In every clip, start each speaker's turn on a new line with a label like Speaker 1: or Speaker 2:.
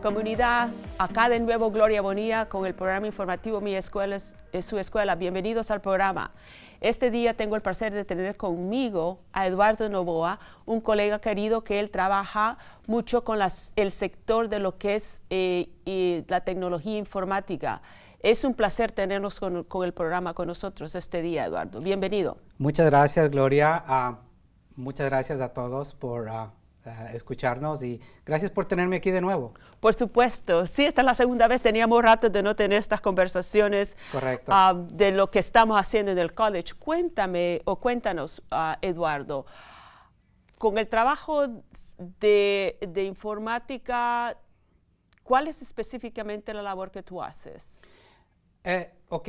Speaker 1: Comunidad, acá de nuevo Gloria Bonilla con el programa informativo Mi Escuela es su escuela. Bienvenidos al programa. Este día tengo el placer de tener conmigo a Eduardo Novoa, un colega querido que él trabaja mucho con el sector de lo que es la tecnología informática. Es un placer tenernos con el programa con nosotros este día, Eduardo. Bienvenido.
Speaker 2: Muchas gracias, Gloria. Muchas gracias a todos por escucharnos y gracias por tenerme aquí de nuevo.
Speaker 1: Por supuesto. Sí, esta es la segunda vez. Teníamos rato de no tener estas conversaciones.
Speaker 2: Correcto.
Speaker 1: De lo que estamos haciendo en el college. Cuéntanos, Eduardo, con el trabajo de informática, ¿cuál es específicamente la labor que tú haces?
Speaker 2: Ok,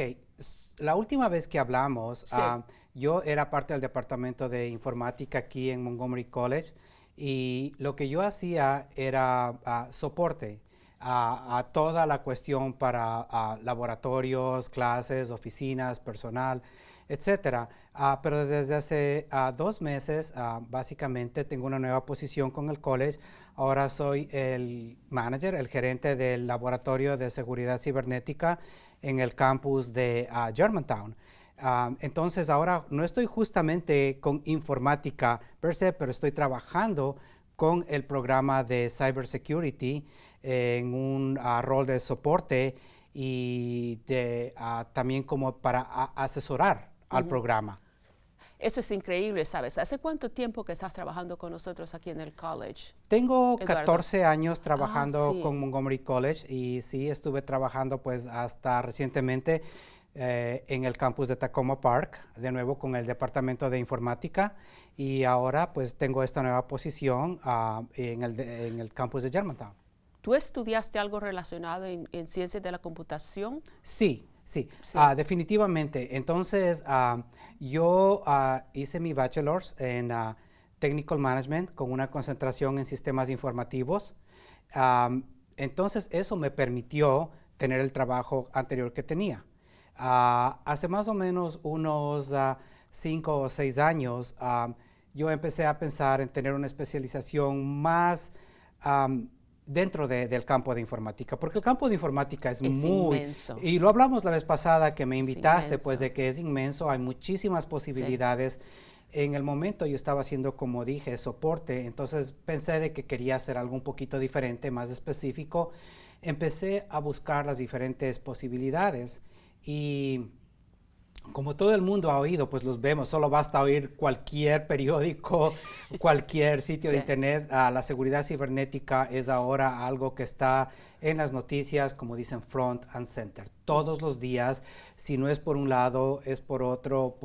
Speaker 2: la última vez que hablamos,
Speaker 1: Sí.
Speaker 2: yo era parte del departamento de informática aquí en Montgomery College y lo que yo hacía era soporte a toda la cuestión para laboratorios, clases, oficinas, personal, etcétera. Pero desde hace 2 meses, básicamente tengo una nueva posición con el college. Ahora soy el manager, el gerente del laboratorio de seguridad cibernética en el campus de Germantown. Entonces ahora no estoy justamente con informática per se, pero estoy trabajando con el programa de cybersecurity en un rol de soporte y también como para asesorar al programa.
Speaker 1: Eso es increíble, ¿sabes? ¿Hace cuánto tiempo que estás trabajando con nosotros aquí en el college?
Speaker 2: Tengo
Speaker 1: Eduardo.
Speaker 2: 14 años trabajando
Speaker 1: sí.
Speaker 2: con Montgomery College y sí estuve trabajando pues hasta recientemente en el campus de Tacoma Park, de nuevo con el departamento de informática y ahora pues tengo esta nueva posición en el campus de Germantown.
Speaker 1: ¿Tú estudiaste algo relacionado en ciencias de la computación?
Speaker 2: Sí.
Speaker 1: Sí.
Speaker 2: Definitivamente. Entonces, yo hice mi bachelor's en Technical Management con una concentración en sistemas informativos. Entonces, eso me permitió tener el trabajo anterior que tenía. Hace más o menos unos 5 o 6 años, yo empecé a pensar en tener una especialización más dentro del campo de informática, porque el campo de informática es muy
Speaker 1: inmenso.
Speaker 2: Y lo hablamos la vez pasada que me invitaste,
Speaker 1: inmenso.
Speaker 2: pues de que es inmenso, hay muchísimas posibilidades. Sí. En el momento yo estaba haciendo, como dije, soporte, entonces pensé de que quería hacer algo un poquito diferente, más específico. Empecé a buscar las diferentes posibilidades y como todo el mundo ha oído, pues los vemos, solo basta oír cualquier periódico, cualquier sitio de internet. La seguridad cibernética es ahora algo que está en las noticias, como dicen, front and center. Todos los días, si no es por un lado, es por otro.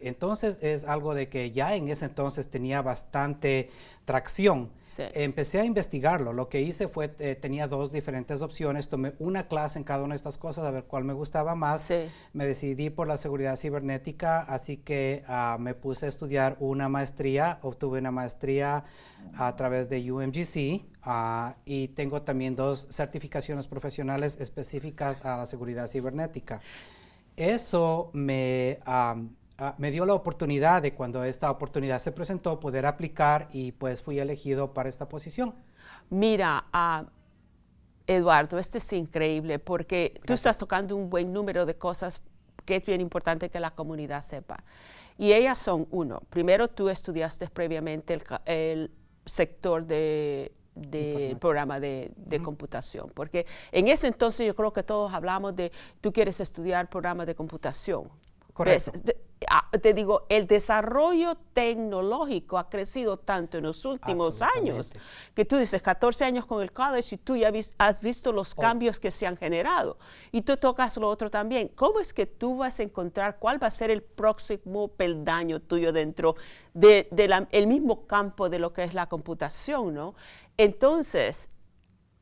Speaker 2: Entonces es algo de que ya en ese entonces tenía bastante tracción.
Speaker 1: Sí.
Speaker 2: Empecé a investigarlo. Lo que hice fue, tenía 2 diferentes opciones. Tomé una clase en cada una de estas cosas a ver cuál me gustaba más.
Speaker 1: Sí.
Speaker 2: Me decidí por la seguridad cibernética, así que me puse a estudiar una maestría. Obtuve una maestría a través de UMGC y tengo también 2 certificaciones profesionales específicas a la seguridad cibernética. Eso me dio la oportunidad de, cuando esta oportunidad se presentó, poder aplicar y pues fui elegido para esta posición.
Speaker 1: Mira, Eduardo, esto es increíble porque
Speaker 2: Gracias.
Speaker 1: Tú estás tocando un buen número de cosas que es bien importante que la comunidad sepa. Y ellas son, uno, primero tú estudiaste previamente el sector del programa de computación, porque en ese entonces yo creo que todos hablamos de, tú quieres estudiar programas de computación.
Speaker 2: Correcto.
Speaker 1: Te digo, el desarrollo tecnológico ha crecido tanto en los últimos años que tú dices 14 años con el college y tú ya has visto los cambios que se han generado. Y tú tocas lo otro también. ¿Cómo es que tú vas a encontrar cuál va a ser el próximo peldaño tuyo dentro del mismo campo de lo que es la computación, ¿no? Entonces,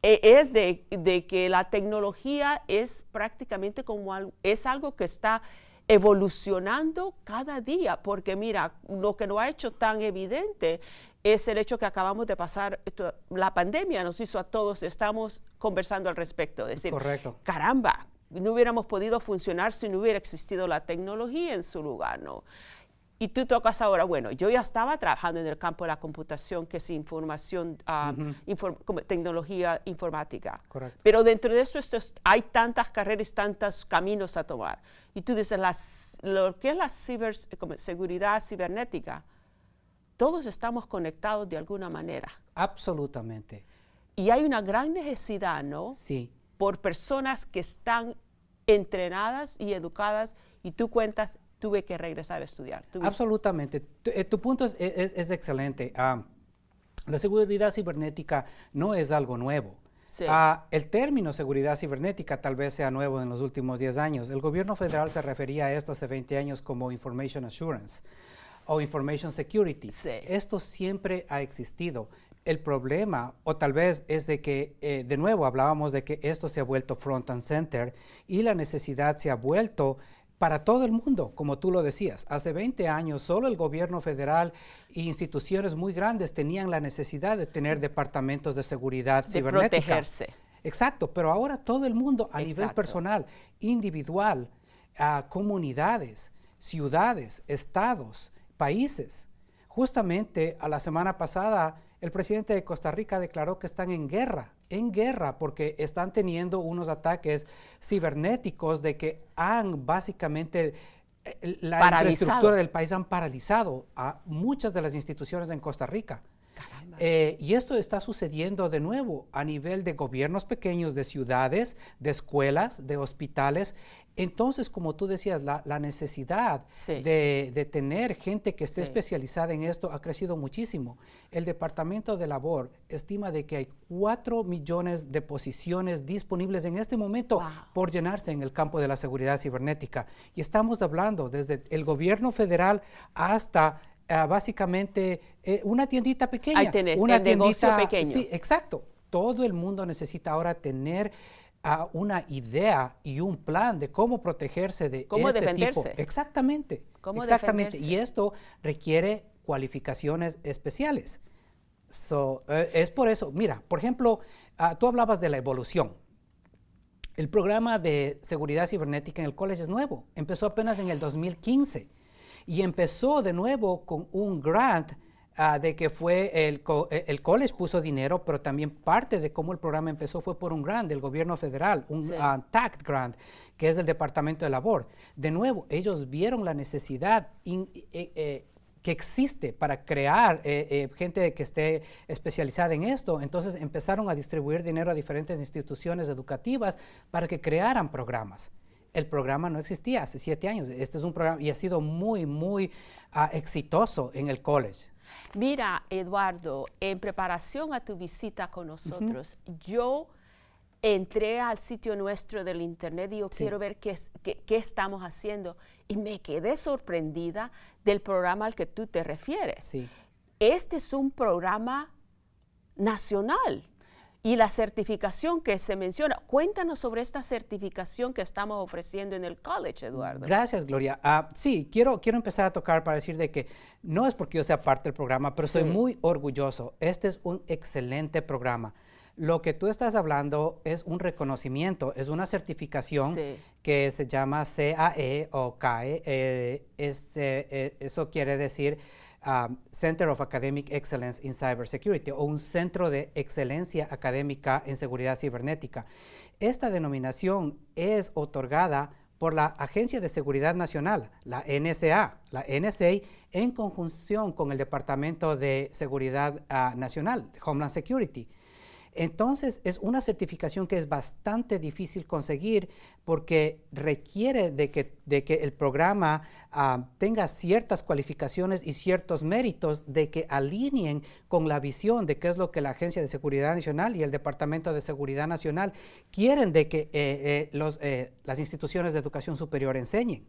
Speaker 1: es de que la tecnología es prácticamente como es algo que está evolucionando cada día, porque mira, lo que nos ha hecho tan evidente es el hecho que acabamos de pasar, la pandemia nos hizo a todos, estamos conversando al respecto, es decir,
Speaker 2: Correcto.
Speaker 1: Caramba, no hubiéramos podido funcionar si no hubiera existido la tecnología en su lugar, ¿no? Y tú tocas ahora, bueno, yo ya estaba trabajando en el campo de la computación, que es información, como tecnología informática.
Speaker 2: Correcto.
Speaker 1: Pero dentro de eso hay tantas carreras, tantos caminos a tomar. Y tú dices, lo que es la seguridad cibernética, todos estamos conectados de alguna manera.
Speaker 2: Absolutamente.
Speaker 1: Y hay una gran necesidad, ¿no?
Speaker 2: Sí.
Speaker 1: Por personas que están entrenadas y educadas, y tú cuentas, tuve que regresar a estudiar.
Speaker 2: Absolutamente. Tu punto es excelente. La seguridad cibernética no es algo nuevo.
Speaker 1: Sí.
Speaker 2: El término seguridad cibernética tal vez sea nuevo en los últimos 10 años. El gobierno federal se refería a esto hace 20 años como Information Assurance o Information Security.
Speaker 1: Sí.
Speaker 2: Esto siempre ha existido. El problema, o tal vez es de que, de nuevo, hablábamos de que esto se ha vuelto front and center y la necesidad se ha vuelto para todo el mundo, como tú lo decías. Hace 20 años solo el gobierno federal e instituciones muy grandes tenían la necesidad de tener departamentos de seguridad cibernética.
Speaker 1: De protegerse.
Speaker 2: Exacto, pero ahora todo el mundo a nivel personal, individual, comunidades, ciudades, estados, países. Justamente a la semana pasada el presidente de Costa Rica declaró que están en guerra porque están teniendo unos ataques cibernéticos de que han básicamente la infraestructura del país han paralizado a muchas de las instituciones en Costa Rica. Y esto está sucediendo de nuevo a nivel de gobiernos pequeños, de ciudades, de escuelas, de hospitales. Entonces, como tú decías, la necesidad de tener gente que esté especializada en esto ha crecido muchísimo. El Departamento de Labor estima de que hay 4 millones de posiciones disponibles en este momento por llenarse en el campo de la seguridad cibernética. Y estamos hablando desde el gobierno federal hasta básicamente una tiendita pequeña.
Speaker 1: Ahí tenés,
Speaker 2: una
Speaker 1: negocio pequeño.
Speaker 2: Sí, exacto. Todo el mundo necesita ahora tener una idea y un plan de cómo protegerse de este
Speaker 1: defenderse.
Speaker 2: tipo. Exactamente.
Speaker 1: ¿Cómo
Speaker 2: exactamente.
Speaker 1: defenderse?
Speaker 2: Y esto requiere cualificaciones especiales. Es por eso, mira, por ejemplo, tú hablabas de la evolución. El programa de seguridad cibernética en el college es nuevo. Empezó apenas en el 2015. Y empezó de nuevo con un grant de que fue el college puso dinero, pero también parte de cómo el programa empezó fue por un grant del gobierno federal, un TACT grant, que es del Departamento de Labor. De nuevo, ellos vieron la necesidad que existe para crear gente que esté especializada en esto. Entonces empezaron a distribuir dinero a diferentes instituciones educativas para que crearan programas. El programa no existía hace 7 años. Este es un programa y ha sido muy, muy exitoso en el college.
Speaker 1: Mira, Eduardo, en preparación a tu visita con nosotros, yo entré al sitio nuestro del internet y yo quiero ver qué estamos haciendo. Y me quedé sorprendida del programa al que tú te refieres.
Speaker 2: Sí.
Speaker 1: Este es un programa nacional. Y la certificación que se menciona, cuéntanos sobre esta certificación que estamos ofreciendo en el college, Eduardo.
Speaker 2: Gracias, Gloria. Sí, quiero empezar a tocar para decir de que no es porque yo sea parte del programa, pero soy muy orgulloso. Este es un excelente programa. Lo que tú estás hablando es un reconocimiento, es una certificación que se llama CAE o CAE. Eso quiere decir Center of Academic Excellence in Cybersecurity, o un centro de excelencia académica en seguridad cibernética. Esta denominación es otorgada por la Agencia de Seguridad Nacional, la NSA. La NSA, en conjunción con el Departamento de Seguridad Nacional, Homeland Security. Entonces, es una certificación que es bastante difícil conseguir porque requiere de que el programa tenga ciertas cualificaciones y ciertos méritos de que alineen con la visión de qué es lo que la Agencia de Seguridad Nacional y el Departamento de Seguridad Nacional quieren de que las instituciones de educación superior enseñen.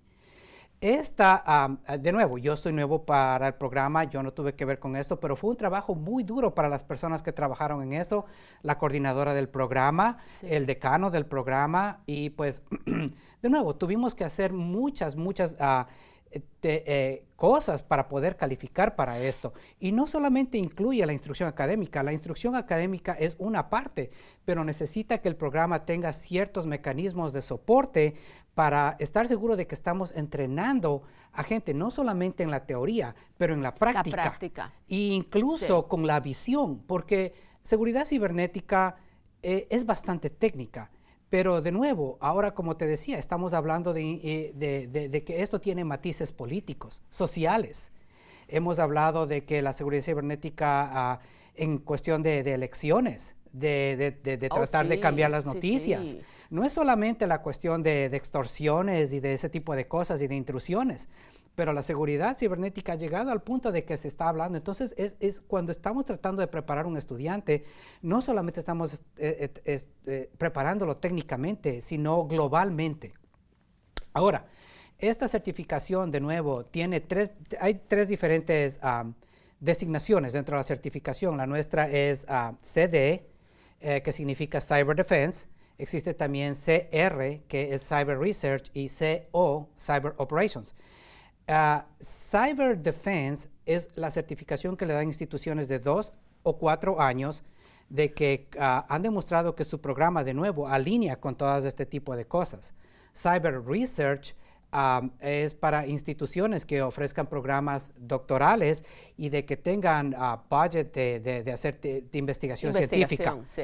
Speaker 2: De nuevo, yo soy nuevo para el programa, yo no tuve que ver con esto, pero fue un trabajo muy duro para las personas que trabajaron en eso, la coordinadora del programa, el decano del programa, y pues, de nuevo, tuvimos que hacer muchas cosas para poder calificar para esto. Y no solamente incluye la instrucción académica es una parte, pero necesita que el programa tenga ciertos mecanismos de soporte para estar seguro de que estamos entrenando a gente, no solamente en la teoría, pero en la práctica. E incluso con la visión, porque seguridad cibernética es bastante técnica. Pero de nuevo, ahora como te decía, estamos hablando de que esto tiene matices políticos, sociales. Hemos hablado de que la seguridad cibernética en cuestión de elecciones, de tratar de cambiar las noticias. Sí. No es solamente la cuestión de extorsiones y de ese tipo de cosas y de intrusiones, pero la seguridad cibernética ha llegado al punto de que se está hablando. Entonces, es cuando estamos tratando de preparar un estudiante, no solamente estamos preparándolo técnicamente, sino globalmente. Ahora, esta certificación, de nuevo, hay tres diferentes designaciones dentro de la certificación. La nuestra es CD, que significa Cyber Defense. Existe también CR, que es Cyber Research, y CO, Cyber Operations. Cyber Defense es la certificación que le dan instituciones de 2 o 4 años de que han demostrado que su programa, de nuevo, alinea con todas este tipo de cosas. Cyber Research es para instituciones que ofrezcan programas doctorales y de que tengan budget de hacer de investigación científica. Sí.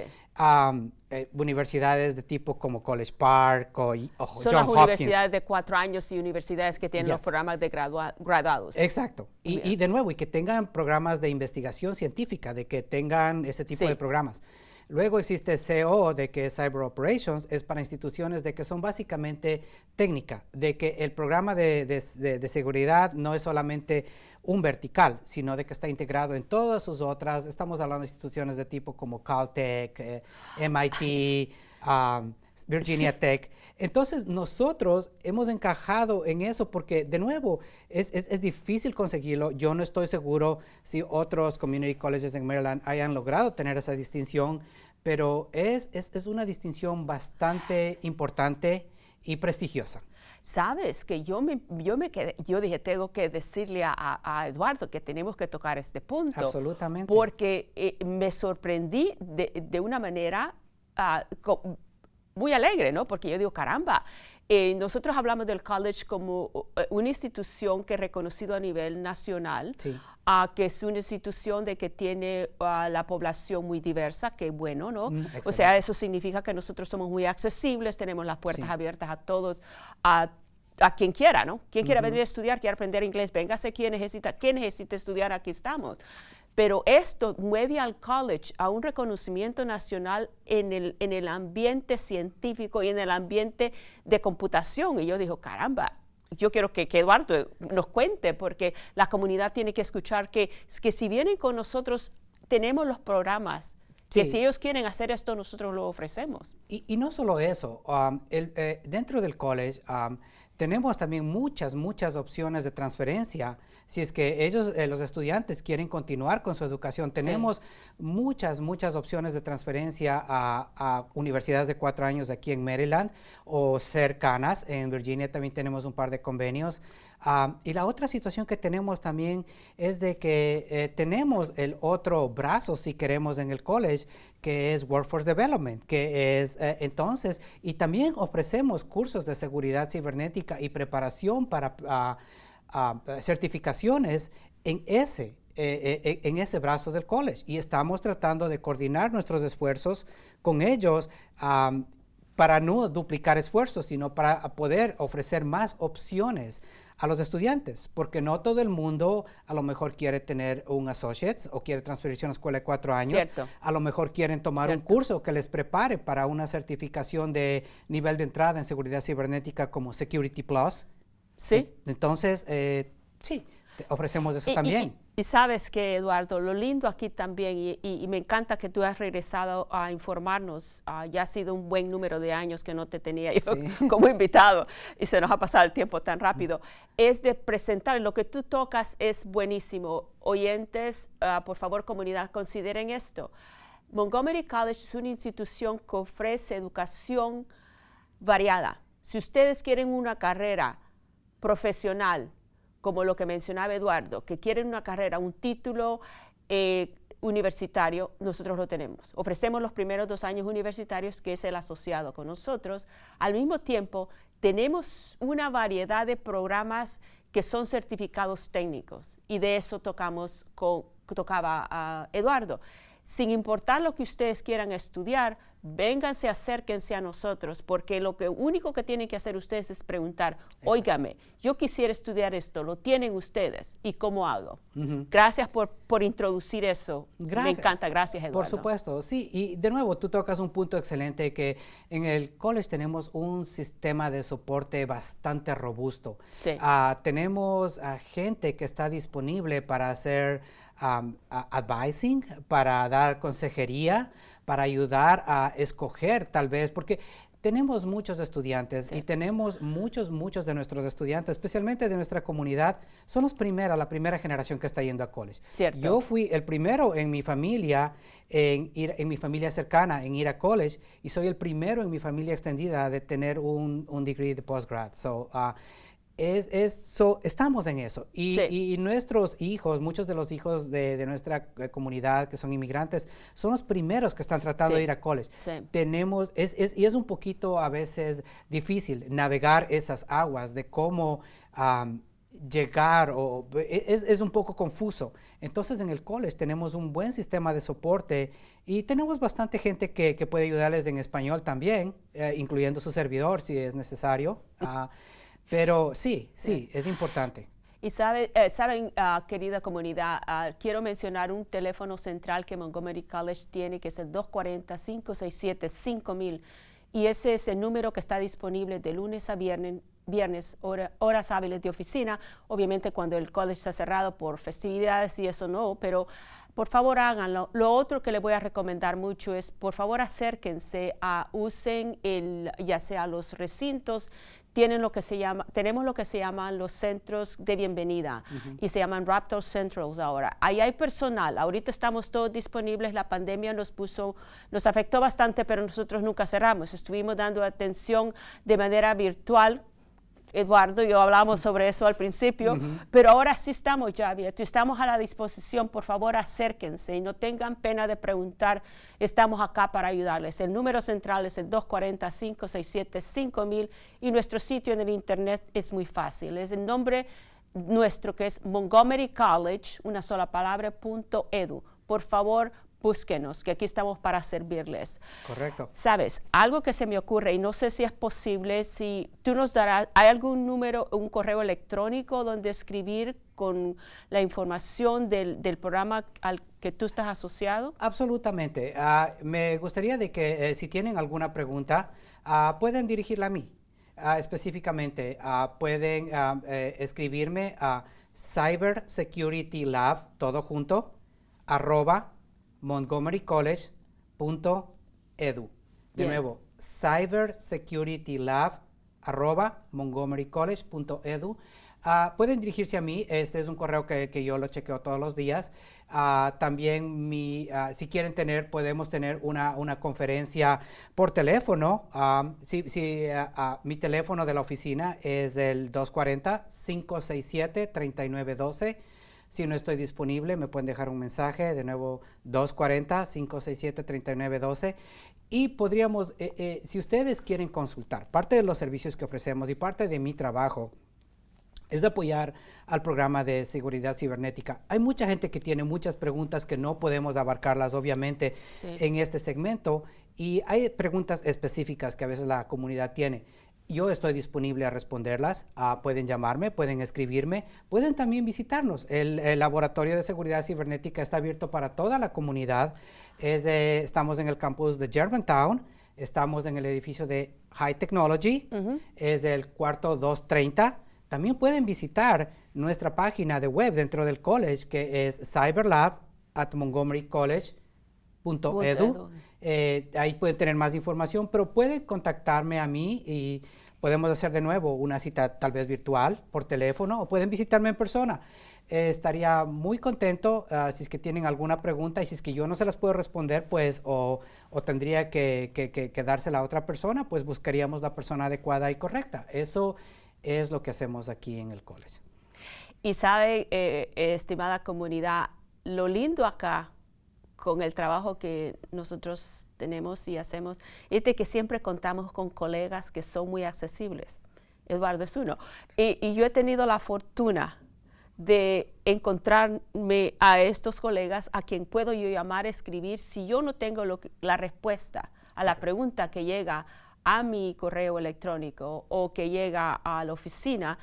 Speaker 2: Universidades de tipo como College Park o John Hopkins.
Speaker 1: Son las universidades de 4 años y universidades que tienen los programas de graduados.
Speaker 2: Exacto. Y de nuevo, y que tengan programas de investigación científica, de que tengan ese tipo de programas. Luego existe CO, de que es Cyber Operations, es para instituciones de que son básicamente técnica, de que el programa de seguridad no es solamente un vertical, sino de que está integrado en todas sus otras. Estamos hablando de instituciones de tipo como Caltech, MIT, Virginia Tech. Entonces, nosotros hemos encajado en eso porque, de nuevo, es difícil conseguirlo. Yo no estoy seguro si otros community colleges en Maryland hayan logrado tener esa distinción, pero es una distinción bastante importante y prestigiosa.
Speaker 1: Sabes que yo dije, tengo que decirle a Eduardo que tenemos que tocar este punto.
Speaker 2: Absolutamente.
Speaker 1: Porque me sorprendí de una manera muy alegre, ¿no? Porque yo digo, caramba, nosotros hablamos del college como una institución que es reconocido a nivel nacional, que es una institución de que tiene la población muy diversa, que es bueno, ¿no? O sea, eso significa que nosotros somos muy accesibles, tenemos las puertas abiertas a todos, a quien quiera, ¿no? Quien quiera venir a estudiar, quiera aprender inglés, véngase, quien necesita estudiar, aquí estamos. Pero esto mueve al college a un reconocimiento nacional en el ambiente científico y en el ambiente de computación. Y yo digo, caramba, yo quiero que Eduardo nos cuente, porque la comunidad tiene que escuchar que si vienen con nosotros, tenemos los programas, que si ellos quieren hacer esto, nosotros lo ofrecemos.
Speaker 2: Y no solo eso, dentro del college tenemos también muchas opciones de transferencia. Si es que ellos, los estudiantes, quieren continuar con su educación, tenemos muchas opciones de transferencia a universidades de 4 años aquí en Maryland o cercanas. En Virginia también tenemos un par de convenios. Y la otra situación que tenemos también es de que tenemos el otro brazo, si queremos, en el college, que es Workforce Development, que es entonces, y también ofrecemos cursos de seguridad cibernética y preparación para certificaciones en ese brazo del college. Y estamos tratando de coordinar nuestros esfuerzos con ellos para no duplicar esfuerzos, sino para poder ofrecer más opciones a los estudiantes, porque no todo el mundo a lo mejor quiere tener un associate's o quiere transferirse a una escuela de 4 años.
Speaker 1: Cierto.
Speaker 2: A lo mejor quieren tomar un curso que les prepare para una certificación de nivel de entrada en seguridad cibernética como Security Plus.
Speaker 1: Sí.
Speaker 2: Entonces, ofrecemos eso también.
Speaker 1: Y sabes que, Eduardo, lo lindo aquí también, y me encanta que tú has regresado a informarnos, ya ha sido un buen número de años que no te tenía yo como invitado, y se nos ha pasado el tiempo tan rápido, es de presentar, lo que tú tocas es buenísimo. Oyentes, por favor, comunidad, consideren esto. Montgomery College es una institución que ofrece educación variada. Si ustedes quieren una carrera profesional como lo que mencionaba Eduardo, que quieren una carrera, un título universitario, nosotros lo tenemos. Ofrecemos los primeros 2 años universitarios, que es el asociado con nosotros. Al mismo tiempo, tenemos una variedad de programas que son certificados técnicos, y de eso tocaba a Eduardo. Sin importar lo que ustedes quieran estudiar, vénganse, acérquense a nosotros, porque lo único que tienen que hacer ustedes es preguntar, óigame, yo quisiera estudiar esto, ¿lo tienen ustedes? ¿Y cómo hago? Gracias por introducir eso.
Speaker 2: Gracias.
Speaker 1: Me encanta, gracias, Eduardo.
Speaker 2: Por supuesto, sí. Y de nuevo, tú tocas un punto excelente, que en el college tenemos un sistema de soporte bastante robusto.
Speaker 1: Sí.
Speaker 2: Tenemos gente que está disponible para hacer advising, para dar consejería, para ayudar a escoger tal vez, porque tenemos muchos estudiantes, y tenemos muchos de nuestros estudiantes, especialmente de nuestra comunidad, son la primera generación que está yendo a college.
Speaker 1: Cierto.
Speaker 2: Yo fui el primero en mi familia, en mi familia cercana, en ir a college, y soy el primero en mi familia extendida de tener un degree de postgrad. Estamos en eso. Y nuestros hijos, muchos de los hijos de nuestra comunidad que son inmigrantes, son los primeros que están tratando de ir a college. Y es un poquito a veces difícil navegar esas aguas de cómo llegar, es un poco confuso. Entonces en el college tenemos un buen sistema de soporte, y tenemos bastante gente que puede ayudarles en español también, incluyendo su servidor si es necesario. Pero sí, es importante.
Speaker 1: Y saben, querida comunidad, quiero mencionar un teléfono central que Montgomery College tiene, que es el 240-567-5000. Y ese es el número que está disponible de lunes a viernes, horas hábiles de oficina. Obviamente cuando el college está cerrado por festividades y eso no, pero por favor háganlo. Lo otro que les voy a recomendar mucho es, por favor acérquense, usen ya sea los recintos. Tenemos lo que se llaman los centros de bienvenida, y se llaman Raptor Centrals ahora. Ahí hay personal, ahorita estamos todos disponibles, la pandemia nos afectó bastante, pero nosotros nunca cerramos, estuvimos dando atención de manera virtual. Eduardo y yo hablamos sobre eso al principio, pero ahora sí estamos ya abiertos, estamos a la disposición. Por favor acérquense y no tengan pena de preguntar, estamos acá para ayudarles. El número central es el 240-567-5000, y nuestro sitio en el internet es muy fácil, es el nombre nuestro, que es Montgomery College, una sola palabra, .edu. Por favor, búsquenos, que aquí estamos para servirles.
Speaker 2: Correcto.
Speaker 1: Sabes, algo que se me ocurre, y no sé si es posible, si tú nos darás, ¿hay algún número, un correo electrónico donde escribir con la información del programa al que tú estás asociado?
Speaker 2: Absolutamente. Me gustaría de que si tienen alguna pregunta, pueden dirigirla a mí. Específicamente, pueden escribirme a cybersecurity.lab, todo junto, @montgomerycollege.edu. De nuevo, cybersecurity.lab@montgomerycollege.edu. Pueden dirigirse a mí, este es un correo que yo lo chequeo todos los días. También si quieren podemos tener una conferencia por teléfono. Mi teléfono de la oficina es el 240-567-3912. Si no estoy disponible, me pueden dejar un mensaje, de nuevo 240-567-3912. Y podríamos, si ustedes quieren consultar, parte de los servicios que ofrecemos y parte de mi trabajo es apoyar al programa de seguridad cibernética. Hay mucha gente que tiene muchas preguntas que no podemos abarcarlas, obviamente, en este segmento, y hay preguntas específicas que a veces la comunidad tiene. Yo estoy disponible a responderlas. Pueden llamarme, pueden escribirme, pueden también visitarnos. El Laboratorio de Seguridad Cibernética está abierto para toda la comunidad. Estamos en el campus de Germantown, estamos en el edificio de High Technology, es el cuarto 230. También pueden visitar nuestra página de web dentro del college, que es cyberlab@montgomerycollege.edu. Ahí pueden tener más información, pero pueden contactarme a mí y podemos hacer de nuevo una cita tal vez virtual, por teléfono, o pueden visitarme en persona. Estaría muy contento si es que tienen alguna pregunta, y si es que yo no se las puedo responder, pues o tendría que dársela a otra persona, pues buscaríamos la persona adecuada y correcta. Eso es lo que hacemos aquí en el college.
Speaker 1: Y sabe, estimada comunidad, lo lindo acá con el trabajo que nosotros tenemos y hacemos es de que siempre contamos con colegas que son muy accesibles. Eduardo es uno. Y yo he tenido la fortuna de encontrarme a estos colegas a quien puedo yo llamar, escribir, si yo no tengo la respuesta a la pregunta que llega a mi correo electrónico o que llega a la oficina.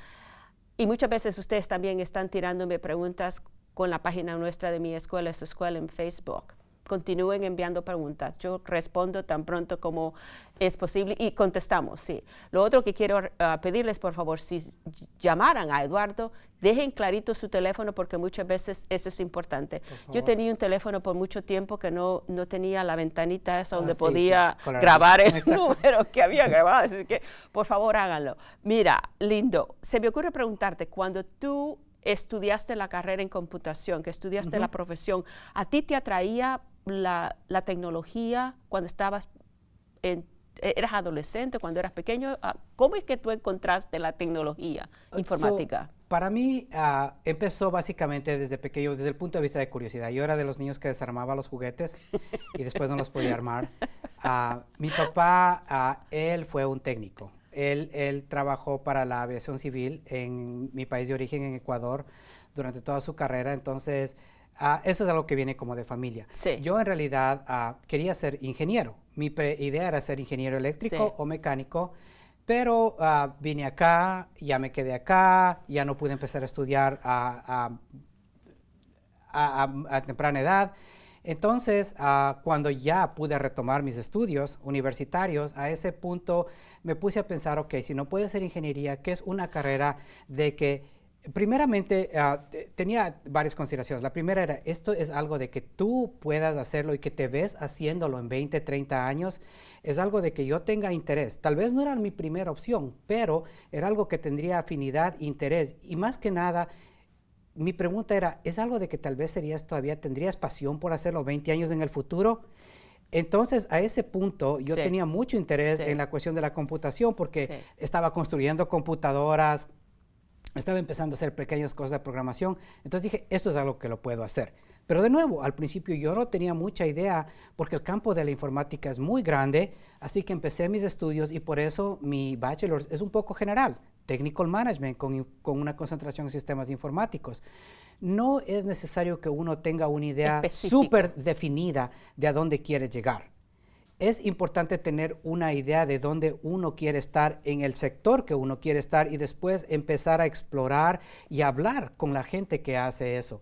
Speaker 1: Y muchas veces ustedes también están tirándome preguntas con la página nuestra de Mi Escuela es Su Escuela en Facebook. Continúen enviando preguntas. Yo respondo tan pronto como es posible y contestamos, sí. Lo otro que quiero pedirles, por favor, si llamaran a Eduardo, dejen clarito su teléfono porque muchas veces eso es importante. Yo tenía un teléfono por mucho tiempo que no tenía la ventanita esa donde podía grabar el número que había grabado. Así que, por favor, háganlo. Mira, lindo, se me ocurre preguntarte, cuando tú estudiaste la carrera en computación, que estudiaste la profesión, ¿a ti te atraía la tecnología cuando eras adolescente, cuando eras pequeño? ¿Cómo es que tú encontraste la tecnología informática?
Speaker 2: Para mí empezó básicamente desde pequeño, desde el punto de vista de curiosidad. Yo era de los niños que desarmaba los juguetes y después no los podía armar. Mi papá, él fue un técnico. Él trabajó para la aviación civil en mi país de origen, en Ecuador, durante toda su carrera. Entonces, eso es algo que viene como de familia.
Speaker 1: Sí.
Speaker 2: Yo en realidad quería ser ingeniero. Mi idea era ser ingeniero eléctrico o mecánico, pero vine acá, ya me quedé acá, ya no pude empezar a estudiar a temprana edad. Entonces, cuando ya pude retomar mis estudios universitarios, a ese punto me puse a pensar, ok, si no puede ser ingeniería, ¿qué es una carrera de que, primeramente, tenía varias consideraciones? La primera era, esto es algo de que tú puedas hacerlo y que te ves haciéndolo en 20, 30 años, es algo de que yo tenga interés. Tal vez no era mi primera opción, pero era algo que tendría afinidad, interés, y más que nada, mi pregunta era, ¿es algo de que tal vez tendrías pasión por hacerlo 20 años en el futuro? Entonces, a ese punto, yo tenía mucho interés en la cuestión de la computación porque estaba construyendo computadoras, estaba empezando a hacer pequeñas cosas de programación. Entonces dije, esto es algo que lo puedo hacer. Pero de nuevo, al principio yo no tenía mucha idea porque el campo de la informática es muy grande, así que empecé mis estudios y por eso mi bachelor es un poco general. Technical Management con una concentración en sistemas informáticos. No es necesario que uno tenga una idea súper definida de a dónde quiere llegar. Es importante tener una idea de dónde uno quiere estar, en el sector que uno quiere estar y después empezar a explorar y hablar con la gente que hace eso.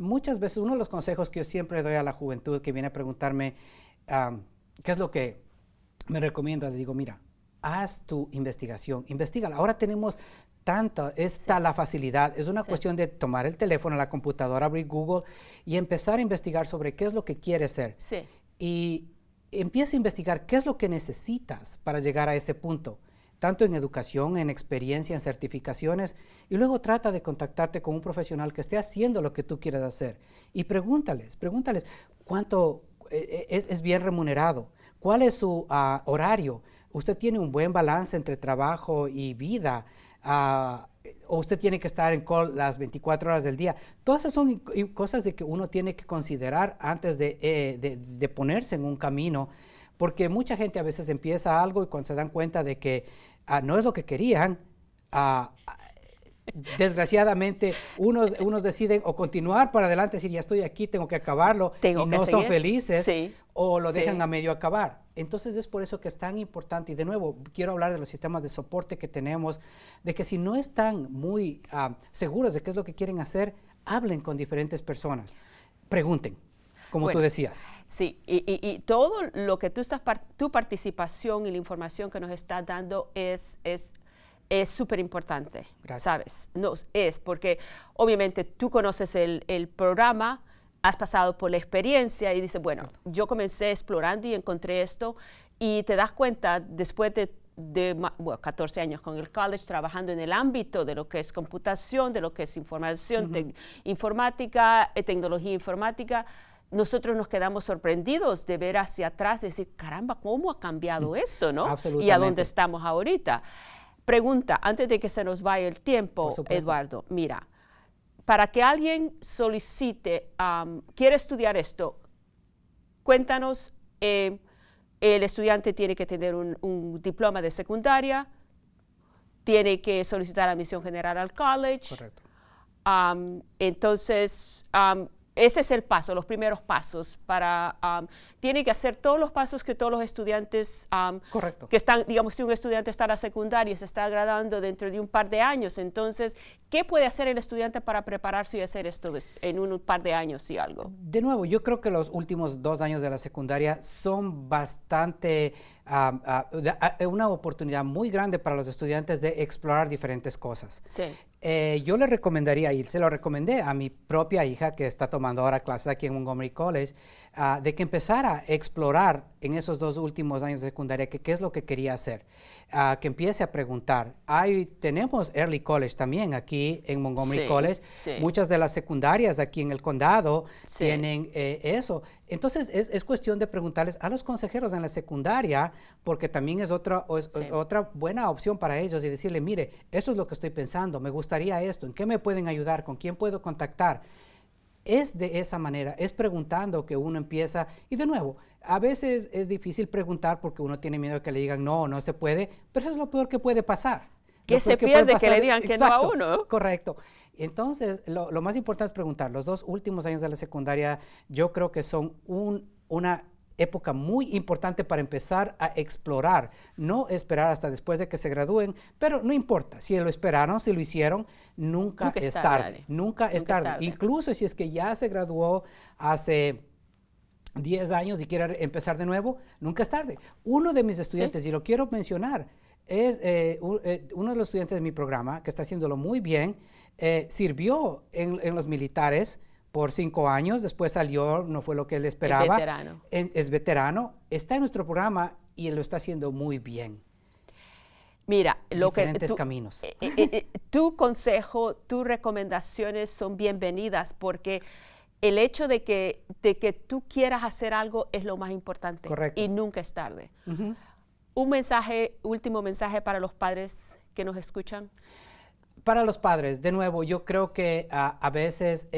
Speaker 2: Muchas veces uno de los consejos que yo siempre doy a la juventud que viene a preguntarme qué es lo que me recomienda, les digo, mira, haz tu investigación, investígala. Ahora tenemos la facilidad, es una cuestión de tomar el teléfono, la computadora, abrir Google y empezar a investigar sobre qué es lo que quieres ser. Y empieza a investigar qué es lo que necesitas para llegar a ese punto, tanto en educación, en experiencia, en certificaciones, y luego trata de contactarte con un profesional que esté haciendo lo que tú quieras hacer. Y pregúntales, ¿cuánto es bien remunerado? ¿Cuál es su horario? ¿Usted tiene un buen balance entre trabajo y vida? ¿O usted tiene que estar en call las 24 horas del día? Todas esas son cosas de que uno tiene que considerar antes de ponerse en un camino, porque mucha gente a veces empieza algo y cuando se dan cuenta de que no es lo que querían, desgraciadamente unos deciden o continuar para adelante, decir ya estoy aquí, tengo que acabarlo, y no son felices, o lo dejan a medio acabar. Entonces es por eso que es tan importante, y de nuevo quiero hablar de los sistemas de soporte que tenemos, de que si no están muy seguros de qué es lo que quieren hacer, hablen con diferentes personas, pregunten, como tú decías.
Speaker 1: Sí, y todo lo que tu participación y la información que nos estás dando es súper importante, ¿sabes? No, es porque obviamente tú conoces el programa, has pasado por la experiencia y dices, bueno, yo comencé explorando y encontré esto y te das cuenta después de 14 años con el college, trabajando en el ámbito de lo que es computación, de lo que es información, informática, tecnología informática, nosotros nos quedamos sorprendidos de ver hacia atrás, de decir, caramba, ¿cómo ha cambiado esto, no? Y a dónde estamos ahorita. Pregunta, antes de que se nos vaya el tiempo, Eduardo, mira, para que alguien solicite, quiere estudiar esto, cuéntanos, el estudiante tiene que tener un diploma de secundaria, tiene que solicitar admisión general al college.
Speaker 2: Correcto.
Speaker 1: Entonces, ese es el paso, los primeros pasos. Tiene que hacer todos los pasos que todos los estudiantes
Speaker 2: Correcto.
Speaker 1: que están, digamos, si un estudiante está en la secundaria y se está graduando dentro de un par de años, entonces, ¿qué puede hacer el estudiante para prepararse y hacer esto en un par de años y algo?
Speaker 2: De nuevo, yo creo que los últimos 2 años de la secundaria son bastante, una oportunidad muy grande para los estudiantes de explorar diferentes cosas.
Speaker 1: Sí.
Speaker 2: Yo le recomendaría, y se lo recomendé a mi propia hija que está tomando ahora clases aquí en Montgomery College, de que empezara a explorar en esos 2 últimos años de secundaria qué es lo que quería hacer, que empiece a preguntar. Tenemos Early College también aquí en Montgomery College.
Speaker 1: Sí.
Speaker 2: Muchas de las secundarias aquí en el condado
Speaker 1: Sí.
Speaker 2: tienen eso. Entonces es cuestión de preguntarles a los consejeros en la secundaria, porque también es otra buena opción para ellos, y decirle, mire, esto es lo que estoy pensando, me gustaría esto, ¿en qué me pueden ayudar? ¿Con quién puedo contactar? Es de esa manera, es preguntando que uno empieza. Y de nuevo, a veces es difícil preguntar porque uno tiene miedo de que le digan no se puede, pero eso es lo peor que puede pasar.
Speaker 1: Que se pierde que le digan que no a uno.
Speaker 2: Correcto. Entonces, lo más importante es preguntar. Los 2 últimos años de la secundaria yo creo que son una época muy importante para empezar a explorar, no esperar hasta después de que se gradúen, pero no importa, si lo esperaron, si lo hicieron, nunca es tarde. Nunca es tarde. Incluso si es que ya se graduó hace 10 años y quiere empezar de nuevo, nunca es tarde. Uno de mis estudiantes, y lo quiero mencionar, es uno de los estudiantes de mi programa, que está haciéndolo muy bien, sirvió en los militares por 5 años, después salió, no fue lo que él esperaba.
Speaker 1: Es veterano.
Speaker 2: Es veterano, está en nuestro programa y lo está haciendo muy bien.
Speaker 1: Mira,
Speaker 2: diferentes caminos.
Speaker 1: Tu consejo, tus recomendaciones son bienvenidas, porque el hecho de que tú quieras hacer algo es lo más importante.
Speaker 2: Correcto.
Speaker 1: Y nunca es tarde.
Speaker 2: Uh-huh.
Speaker 1: Último mensaje para los padres que nos escuchan.
Speaker 2: Para los padres, de nuevo, yo creo que a veces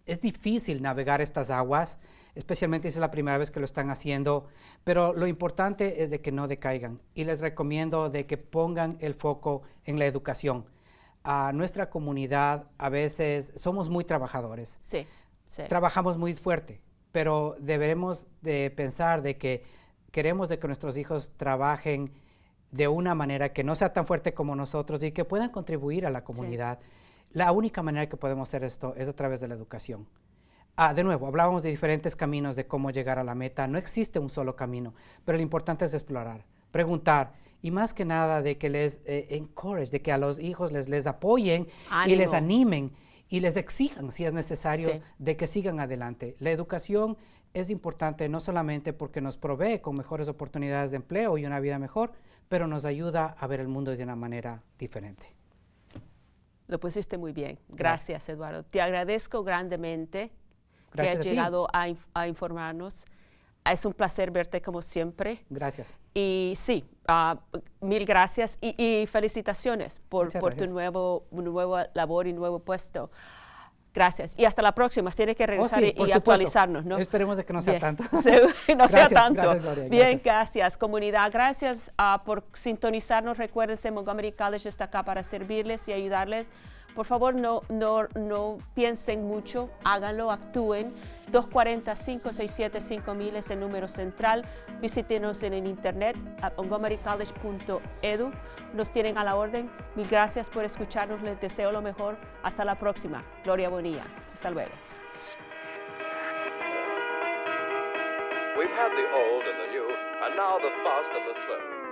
Speaker 2: es difícil navegar estas aguas, especialmente si es la primera vez que lo están haciendo, pero lo importante es de que no decaigan, y les recomiendo de que pongan el foco en la educación. Nuestra comunidad a veces somos muy trabajadores.
Speaker 1: Sí.
Speaker 2: Trabajamos muy fuerte, pero deberemos de pensar de que queremos de que nuestros hijos trabajen de una manera que no sea tan fuerte como nosotros y que puedan contribuir a la comunidad. Sí. La única manera que podemos hacer esto es a través de la educación. De nuevo, hablábamos de diferentes caminos de cómo llegar a la meta. No existe un solo camino, pero lo importante es explorar, preguntar, y más que nada de que les encourage, de que a los hijos les apoyen. Ánimo. Y les animen y les exijan, si es necesario, de que sigan adelante. La educación es importante no solamente porque nos provee con mejores oportunidades de empleo y una vida mejor, pero nos ayuda a ver el mundo de una manera diferente.
Speaker 1: Lo pusiste muy bien. Gracias, Eduardo. Te agradezco grandemente que hayas llegado a informarnos. Es un placer verte como siempre.
Speaker 2: Gracias.
Speaker 1: Y sí, mil gracias y felicitaciones por tu nuevo labor y nuevo puesto. Gracias. Y hasta la próxima. Tienes que regresar y actualizarnos, ¿no?
Speaker 2: Esperemos de que no sea tanto.
Speaker 1: Sea tanto.
Speaker 2: Gracias, Gloria.
Speaker 1: Bien, gracias, comunidad. Gracias por sintonizarnos. Recuérdense, Montgomery College está acá para servirles y ayudarles. Por favor, no piensen mucho, háganlo, actúen. 240-567-5000 es el número central. Visítenos en el internet a montgomerycollege.edu. Nos tienen a la orden. Mil gracias por escucharnos. Les deseo lo mejor. Hasta la próxima. Gloria Bonilla. Hasta luego.
Speaker 3: We've had the old and the new, and now the fast and the slow.